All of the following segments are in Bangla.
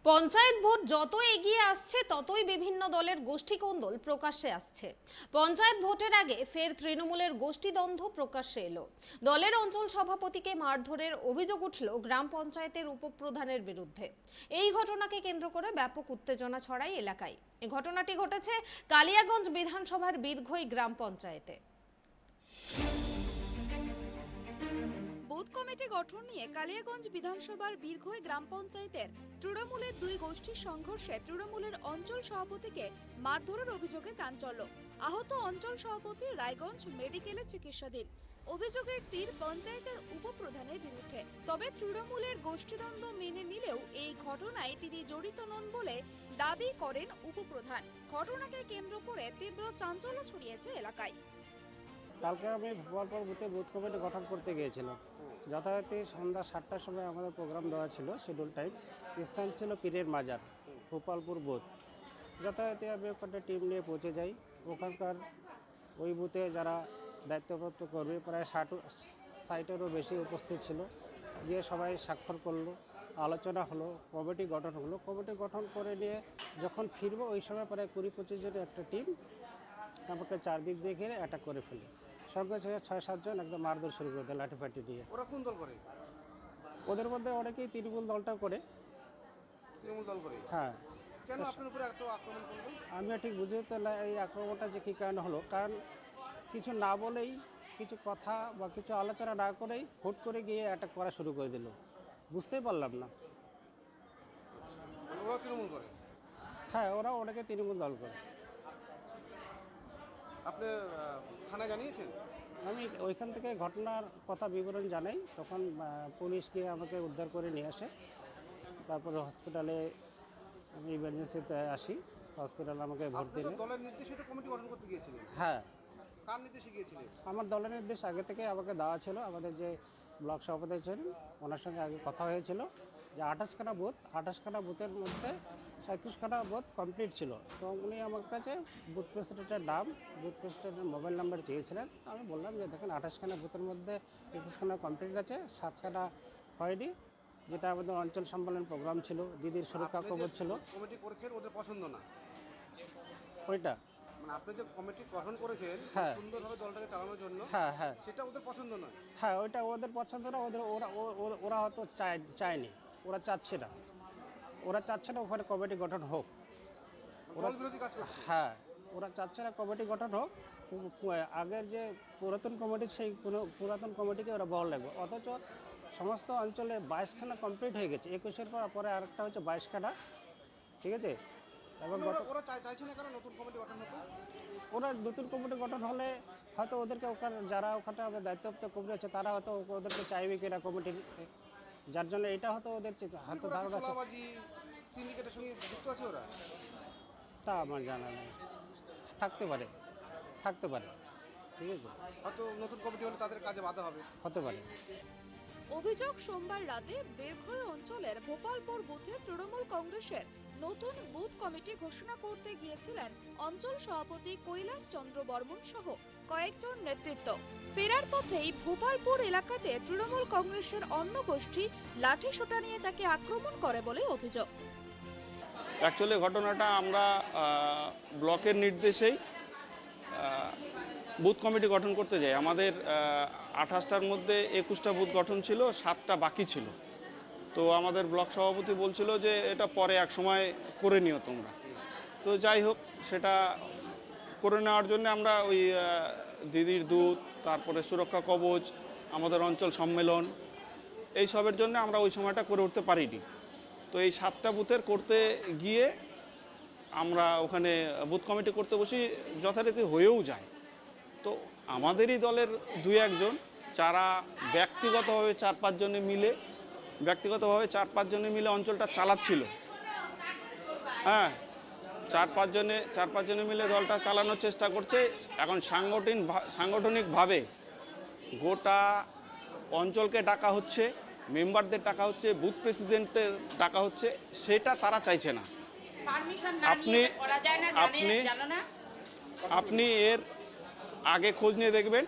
পঞ্চায়েত ভোট যত এগিয়ে আসছে ততই বিভিন্ন দলের গোষ্ঠীকোন্দল প্রকাশ্যে আসছে। পঞ্চায়েত ভোটের আগে ফের তৃণমূলের গোষ্ঠীদ্বন্দ্ব প্রকাশ্যে এলো। দলের অঞ্চল সভাপতিকে মারধরের অভিযোগ উঠল গ্রাম পঞ্চায়েতের উপপ্রধানের বিরুদ্ধে। এই ঘটনাকে কেন্দ্র করে ব্যাপক উত্তেজনা ছড়ায় এলাকায়। এই ঘটনাটি ঘটেছে কালিয়াগঞ্জ বিধানসভার বীরঘই গ্রাম পঞ্চায়েতে। বুথ কমিটি গঠন নিয়ে কালিয়াগঞ্জ বিধানসভার বীরঘই গ্রাম পঞ্চায়েতের তৃণমূলের দুই গোষ্ঠীর সংঘর্ষে তৃণমূলের অঞ্চল সভাপতিকে মারধরের অভিযোগে চাঞ্চল্য। আহত অঞ্চল সভাপতি রায়গঞ্জ মেডিকেলে চিকিৎসাধীন। অভিযোগের তীর পঞ্চায়েতের উপপ্রধানের বিরুদ্ধে। তবে তৃণমূলের গোষ্ঠীদ্বন্দ্ব মেনে নিলেও এই ঘটনায় তিনি জড়িত নন বলে দাবি করেন উপপ্রধান। ঘটনাকে কেন্দ্র করে তীব্র চাঞ্চল্য ছড়িয়েছে এলাকায়। কালকে আমি ভোপালপুর বুথে বুথ কমিটি গঠন করতে গিয়েছিলাম। যথারীতি সন্ধ্যা 7টার সময় আমাদের প্রোগ্রাম দেওয়া ছিল, শিডিউল টাইম। স্থান ছিল পীরের মাজার, ভোপালপুর বুথ। যথারীতি আমি ওখানে টিম নিয়ে পৌঁছে যাই। ওখানকার ওই বুথে যারা দায়িত্বপ্রাপ্ত কর্মী প্রায় 60-টিরও বেশি উপস্থিত ছিল। গিয়ে সবাই স্বাক্ষর করলো, আলোচনা হলো, কমিটি গঠন হলো। কমিটি গঠন করে নিয়ে যখন ফিরবো ওই সময় প্রায় 20-25 জনের একটা টিম আমাকে চারদিক দিয়ে ঘিরে অ্যাটাক করে ফেলে। সঙ্গে সঙ্গে 6-7 জন একদম মারধর শুরু করে দেয় লাঠিফাটি দিয়ে। ওরা কোন দল করে? ওদের মধ্যে অনেকেই তৃণমূল দলটা করে। তৃণমূল দল করে? হ্যাঁ। কেন আপনার উপরে এত আক্রমণ করলো? আমিও ঠিক বুঝে উঠতে না এই আক্রমণটা যে কী কারণে হলো। কারণ কিছু না বলেই, কিছু কথা বা কিছু আলোচনা না করেই হুট করে গিয়ে অ্যাটাক করা শুরু করে দিল। বুঝতেই পারলাম না। ওরা তৃণমূল করে? হ্যাঁ, ওরা অনেকে তৃণমূল দল করে। আপনি থানায় জানিয়েছেন? আমি ওইখান থেকে ঘটনার কথা বিবরণ জানাই। তখন পুলিশ গিয়ে আমাকে উদ্ধার করে নিয়ে আসে। তারপরে হসপিটালে আমি ইমার্জেন্সিতে আসি। হসপিটালে আমাকে ভর্তি আপনি তো নেয়। দলের নির্দেশে তো কমিটি গঠন করতে গিয়েছিলেন। হ্যাঁ, কার নির্দেশে গিয়েছিলেন? আমার দলের নির্দেশ আগে থেকে আমাকে দেওয়া ছিল। আমাদের যে ব্লক সভাপতি ছিলেন ওনার সঙ্গে আগে কথা হয়েছিল যে 28খানা বুথ, 28খানা বুথের মধ্যে 21খানা বুথ কমপ্লিট ছিল। তো উনি আমার কাছে বুথ প্রেসিডেন্টের নাম, বুথ প্রেসিডেন্টের মোবাইল নাম্বার চেয়েছিলেন। আমি বললাম যে দেখেন 28খানা বুথের মধ্যে 21খানা কমপ্লিট আছে, 7খানা হয়নি, যেটা আমাদের অঞ্চল সম্মেলন প্রোগ্রাম ছিল, দিদির সুরক্ষা কবচ ছিল। কমিটি করেছেন ওদের পছন্দ না? ওইটা মানে আপনি যে কমিটি গঠন করেছেন হ্যাঁ। সুন্দরভাবে দলটাকে চালানোর জন্য, হ্যাঁ হ্যাঁ সেটা ওদের পছন্দ নয়? হ্যাঁ, ওইটা ওদের পছন্দ না। ওরা হয়তো চায়নি, ওরা চাচ্ছে না। ওরা চাচ্ছে না ওখানে কমিটি গঠন হোক। দল বিরোধী কাজ করছে? হ্যাঁ, ওরা চাচ্ছে না কমিটি গঠন হোক। আগের যে পুরাতন কমিটি, সেই পুরাতন কমিটিকে ওরা বল লাগবে। অথচ সমস্ত অঞ্চলে 22খানা কমপ্লিট হয়ে গেছে। 21-এর পরে আরেকটা হচ্ছে 22খানা, ঠিক আছে। এবং ওরা চাইছে না কারণ নতুন কমিটি গঠন হতো। ওরা নতুন কমিটি গঠন হলে হয়তো ওদেরকে ওখানে যারা ওখানে দায়িত্বপ্রাপ্ত কমিটি আছে তারা হয়তো ওদেরকে চাইবে কিনা কমিটি, যার জন্য এটা হয়তো ওদের হয়তো ধারণা আছে। সিন্ডিকেটের সঙ্গে যুক্ত আছে ওরা? তা আমার জানা নেই। থাকতে পারে, ঠিক আছে, হয়তো নতুন কমিটি হলে তাদের কাজে বাধা হবে, হতে পারে। অভিযোগ, সোমবার রাতে বীরঘই অঞ্চলের ভোপালপুর বুথে তৃণমূল কংগ্রেসের নতুন বুথ কমিটি ঘোষণা করতে গিয়েছিলেন অঞ্চল সভাপতি কৈলাস চন্দ্র বর্মন সহ কয়েকজন নেতৃত্ব। ফেরার পথেই ভোপালপুর এলাকাতে তৃণমূল কংগ্রেসের অন্য গোষ্ঠী লাঠি সোঁটা নিয়ে তাকে আক্রমণ করে বলে অভিযোগ। অ্যাকচুয়ালি ঘটনাটা আমরা ব্লকের নির্দেশেই বুথ কমিটি গঠন করতে যাই। আমাদের 28টার মধ্যে 21টা বুথ গঠন ছিল, 7টা বাকি ছিল। তো আমাদের ব্লক সভাপতি বলছিল যে এটা পরে এক সময় করে নিও তোমরা। তো যাই হোক, সেটা করে নেওয়ার জন্য আমরা ওই দিদির দুধ, তারপরে সুরক্ষা কবচ, আমাদের অঞ্চল সম্মেলন, এই সবের জন্য আমরা ওই সময়টা করে উঠতে পারিনি। তো এই 7টা বুথের করতে গিয়ে আমরা ওখানে বুথ কমিটি করতে বসি, যথারীতি হয়েও যায়। তো আমাদেরই দলের 2-1 জন যারা ব্যক্তিগতভাবে 4-5 জনে মিলে অঞ্চলটা চালাচ্ছিল। হ্যাঁ, 4-5 জনে মিলে দলটা চালানোর চেষ্টা করছে। এখন সাংগঠনিকভাবে গোটা অঞ্চলকে ডাকা হচ্ছে, মেম্বারদের ডাকা হচ্ছে, বুথ প্রেসিডেন্টের ডাকা হচ্ছে, সেটা তারা চাইছে না। আপনি এর আগে খোঁজ নিয়ে দেখবেন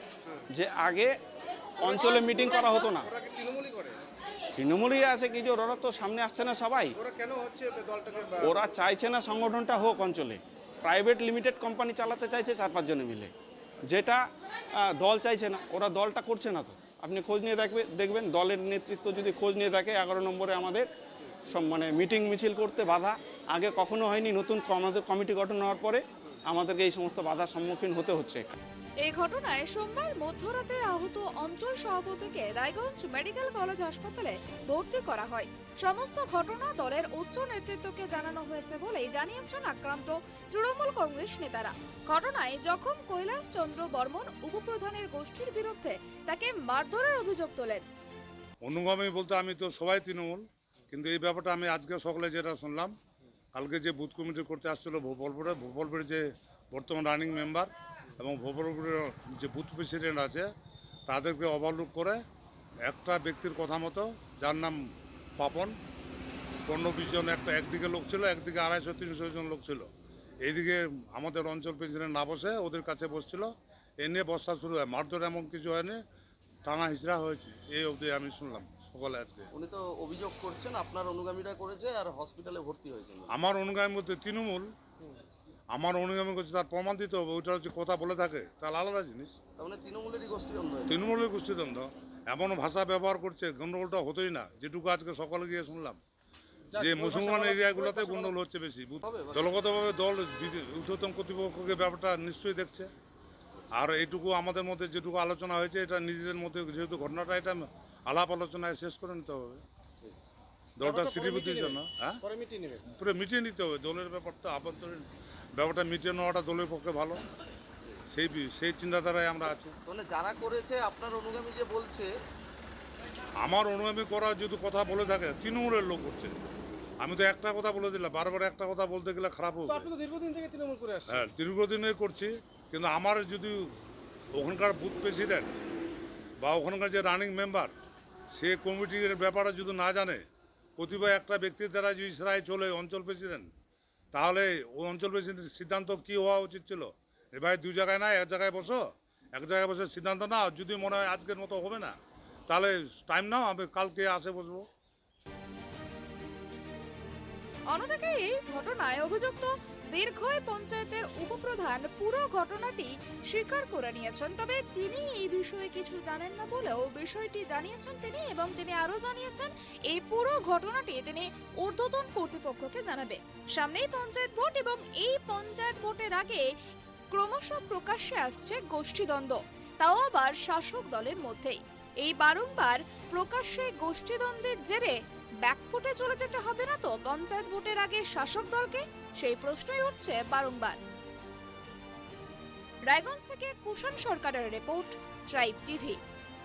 যে আগে অঞ্চলে মিটিং করা হতো না। তৃণমূলই আছে কি জোর, ওরা তো সামনে আসছে না সবাই। ওরা কেন হচ্ছে দলটাকে ওরা চাইছে না সংগঠনটা হোক অঞ্চলে, প্রাইভেট লিমিটেড কোম্পানি চালাতে চাইছে 4-5 জনে মিলে, যেটা দল চাইছে না। ওরা দলটা করছে না। তো আপনি খোঁজ নিয়ে দেখবেন দলের নেতৃত্ব যদি খোঁজ নিয়ে দেখে 11 নম্বরে আমাদের মানে মিটিং মিছিল করতে বাধা আগে কখনো হয়নি। নতুন আমাদের কমিটি গঠন হওয়ার পরে আমাদেরকে এই সমস্ত বাধার সম্মুখীন হতে হচ্ছে। এই ঘটনায় সোমবার মধ্যরাতে আহত অঞ্চল সভাপতিকে রায়গঞ্জ মেডিকেল কলেজ হাসপাতালে ভর্তি করা হয়। সমস্ত ঘটনা দলের উচ্চ নেতৃত্বকে জানানো হয়েছে বলেই জানিয়েছেন আক্রান্ত তৃণমূল কংগ্রেস নেতারা। ঘটনায় জখম কৈলাস চন্দ্র বর্মন উপপ্রধানের গোষ্ঠীর বিরুদ্ধে তাকে মারধরের অভিযোগ তোলেন। অনুগামী বলতে আমি তো সবাই তৃণমূল, কিন্তু এই ব্যাপারটা আমি আজকে সকালে যেটা শুনলাম, কালকে যে বুথ কমিটি করতে আসছিল ভোপালপুরের যে বর্তমান রানিং মেম্বার এবং ভোপালপুরের যে বুথ প্রেসিডেন্ট আছে তাদেরকে ওভারলুক করে একটা ব্যক্তির কথা মতো, যার নাম পাপন, 15-20 জন একদিকে লোক ছিল, একদিকে 250-300 জন লোক ছিল। এইদিকে আমাদের অঞ্চল প্রেসিডেন্ট না বসে ওদের কাছে বসছিল। এ নিয়ে বসা শুরু হয়, মারধর এমন কিছু হয়নি, টানা হিচড়া হয়েছে, এই অবধি আমি শুনলাম সকালে আজকে। উনি তো অভিযোগ করছেন আপনার অনুগামীরা করেছে আর হসপিটালে ভর্তি হয়েছেন। আমার অনুগামী বলতে তৃণমূল, আমার অনুগামী করছে তার প্রমাণ দিতে হবে। ওইটা হচ্ছে কথা বলে থাকে, তাহলে আলাদা জিনিস। তার মানে তৃণমূলেরই গোষ্ঠীদ্বন্দ্ব। তৃণমূলের গোষ্ঠীদ্বন্দ্ব, এমন ভাষা ব্যবহার করছে, গন্ডগোলটা হতোই না। যেটুকু আজকে সকালে গিয়ে শুনলাম যে মুসলমান এরিয়াগুলোতে গন্ডগোল হচ্ছে বেশি। দলগতভাবে দল ঊর্ধ্বতন কর্তৃপক্ষকে ব্যাপারটা নিশ্চয়ই দেখছে। আর এইটুকু আমাদের মধ্যে যেটুকু আলোচনা হয়েছে, এটা নিজেদের মধ্যে যেহেতু ঘটনাটা এটা আলাপ আলোচনায় শেষ করে নিতে হবে দলটা শ্রীবুদ্ধির জন্য। হ্যাঁ, পরে মিটিয়ে নেবে। পুরো মিটিয়ে নিতে হবে দলের ব্যাপারটা, আভ্যন্তরীণ ব্যাপারটা মিটিয়ে নেওয়াটা দলের পক্ষে ভালো। সেই চিন্তাধারায় আমরা আছি। মানে যারা করেছে আপনার অনুগামী যে বলছে, আমার অনুগামী করার যদি কথা বলে থাকে তৃণমূলের লোক করছে। আমি তো একটা কথা বলে দিলাম, বারবার একটা কথা বলতে গেলে খারাপ তো হবে। আপনি তো দীর্ঘদিন থেকে তৃণমূল করে আসছেন। হ্যাঁ, দীর্ঘদিনে করছি, কিন্তু আমার যদি ওখানকার বুথ প্রেসিডেন্ট বা ওখানকার যে রানিং মেম্বার সে কমিটির ব্যাপারে যদি না জানে, প্রতিভা একটা ব্যক্তির দ্বারা যদি ইসরায় চলে অঞ্চল প্রেসিডেন্ট, তাহলে ওই অঞ্চল প্রেসিডেন্টের সিদ্ধান্ত কী হওয়া উচিত ছিল? এ ভাই 2 জায়গায় না, এক জায়গায় বসো, এক জায়গায় বসে সিদ্ধান্ত নাও। যদি মনে হয় আজকের মতো হবে না, তাহলে টাইম নাও, আমি কালকে আসে বসবো। অন্যদিকে এই ঘটনায় অভিযুক্ত বীরখয় পঞ্চায়েতের উপপ্রধান পুরো ঘটনাটি স্বীকার করে নিয়েছেন। তবে তিনি এই বিষয়ে কিছু জানেন না বলেও বিষয়টি জানিয়েছেন তিনি, এবং তিনি আরো জানিয়েছেন এই পুরো ঘটনাটি তিনি ঊর্ধ্বতন কর্তৃপক্ষকে জানাবে। সামনেই পঞ্চায়েত ভোট, এবং এই পঞ্চায়েত ভোটের আগে ক্রমশ প্রকাশ্যে আসছে গোষ্ঠীদ্বন্দ্ব, তাও আবার শাসক দলের মধ্যেই। এই বারংবার প্রকাশ্যে গোষ্ঠীদ্বন্দ্বের জেরে ব্যাকফুটে চলে যেতে হবে না তো পঞ্চায়েত ভোটের আগে শাসক দলকে? সেই প্রশ্নই উঠছে বারংবার। রায়গঞ্জ থেকে কুষাণ সরকারের রিপোর্ট, ট্রাইব টিভি।